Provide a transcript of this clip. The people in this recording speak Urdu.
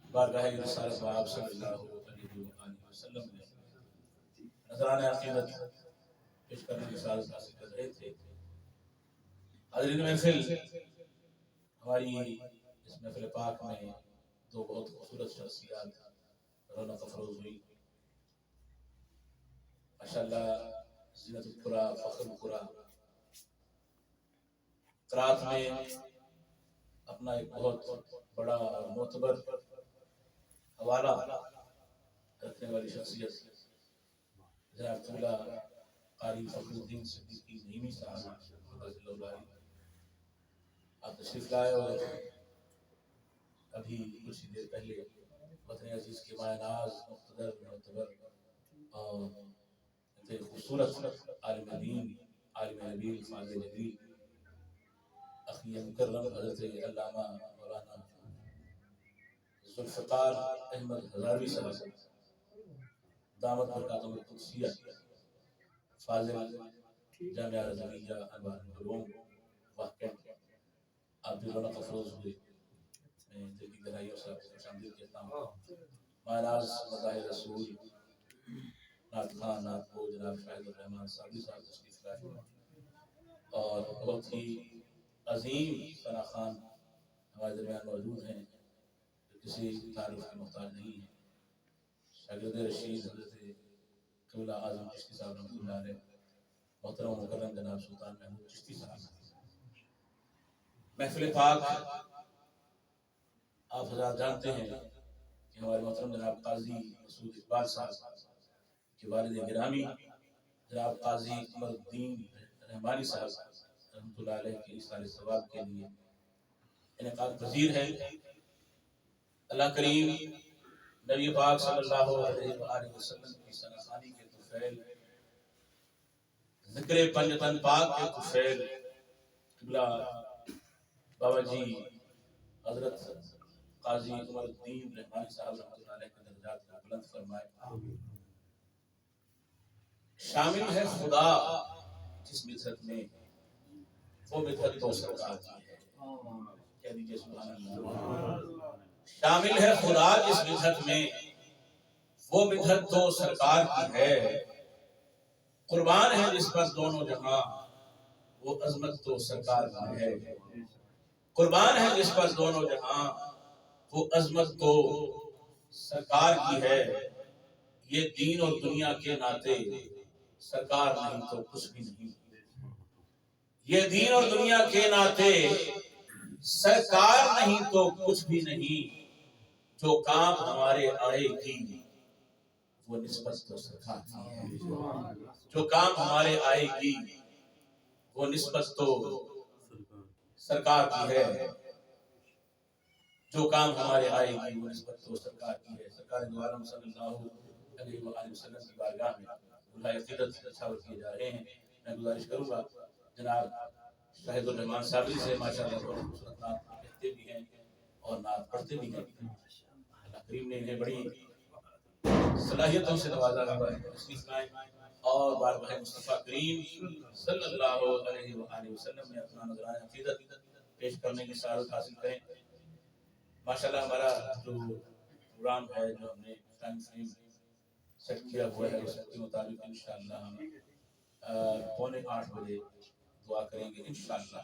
بارگاہ رسالت آپ صلی اللہ علیہ وآلہ وسلم نے نذرانہ عقیدت پیش کرنے کی سعادت حاصل کر رہے تھے۔ حاضرین محفل، ہماری اس محفل پاک میں دو بہت خوبصورت شخصیات رونق افروز ہوئی۔ ماشاءاللہ زینت القرا، فخر القرا قرات میں اپنا ایک بہت بڑا اور معتبر حوالہ رکھنے والی شخصیت جناب قبلہ قاری فخر الدین صدیقی نعیمی صاحب رضی اللہ عنہ، آپ تشریف لائے اور ابھی کچھ دیر پہلے وطن عزیز کے مایہ ناز مقتدر معتبر اور انتہائی خوبصورت عالم دین، عالم نبیل، فاضل نبیل، اخی مکرم حضرت علامہ مولانا ذوالفقار احمد ہزاروی صاحب دامت برکاتہم القدسیہ، فاضل جامعہ رضویہ انوار العلوم واقع، آپ بھی رونق افروز ہوئے۔ میں دل کی گہرائیوں سے آپ کو خوش آمدید کہتا ہوں۔ مایہ ناز مداح رسول نعت خواں نعت گو جناب شاہد الرحمن صابری صاحب تشریف لائے اور بہت ہی عظیم ثنا خان ہمارے درمیان موجود ہیں جو کسی تعریف کے محتاج نہیں ہیں، شاگرد رشید حضرت قبلہ اعظم چشتی صاحب رحمۃ اللہ علیہ، محترم و مکرم جناب سلطان محمود چشتی صاحب۔ محفل پاک آپ حضرات جانتے ہیں کہ ہمارے محترم جناب قاضی مسعود اقبال صاحب کے والد گرامی جناب قاضی قمر الدین رحمانی صاحب رحمۃ اللہ علیہ کے اصال ثواب کے لیے انعقاد پذیر ہے۔ اللہ کریم نبی پاک صلی اللہ علیہ وآلہ وسلم کی ثنا خوانی کے طفیل، ذکر پنجتن پاک کے طفیل، قبلہ بابا جی حضرت قاضی قمر الدین رحمانی صاحب رحمۃ اللہ علیہ کے درجات کو بلند فرمائے۔ شامل ہے خدا جس مدحت میں، وہ مدحت تو سرکار کی ہے، کہہ دیجئے سبحان اللہ۔ شامل ہے خدا جس مدحت میں، وہ مدحت تو سرکار کی ہے، قربان ہے جس پر دونوں جہاں، وہ عظمت تو سرکار کی ہے، قربان ہے جس پر دونوں جہاں، وہ عظمت تو سرکار کی ہے۔ یہ دین اور دنیا کے ناطے سرکار نہیں تو کچھ بھی نہیں، یہ دین اور دنیا کے ناطے سرکار نہیں تو کچھ بھی نہیں، جو کام ہمارے آئے گی وہ نسبت تو سرکار کی ہے، جو کام ہمارے آئے گی وہ نسبت تو سرکار کی ہے، جو کام ہمارے آئے گی وہ نسبت تو سرکار کی ہے۔ سرکار دو عالم صلی اللہ علیہ وآلہ وسلم کی بارگاہ میں دعائے عقیدت اچھاور کیے جا رہے ہیں۔ میں گزارش کروں گا جناب شاہد الرحمن صابری سے، ماشاءاللہ بہت خوبصورت نعت کہتے بھی ہیں اور نعت پڑھتے بھی ہیں۔ اللہ کریم نے انہیں بڑی صلاحیتوں سے نوازا ہوا ہے، تشریف لائیں اور بارگاہ مصطفیٰ کریم صلی اللہ علیہ وآلہ وسلم میں اپنا نذرانہ عقیدت پیش کرنے کی سعادت حاصل کریں۔ ماشاءاللہ ہمارا جو پروگرام ہے، جو ہم نے ٹائم فریم سیٹ کیا ہوا ہے، اس کے مطابق انشاءاللہ ہم 7:45 بجے دعا کریں گے انشاءاللہ۔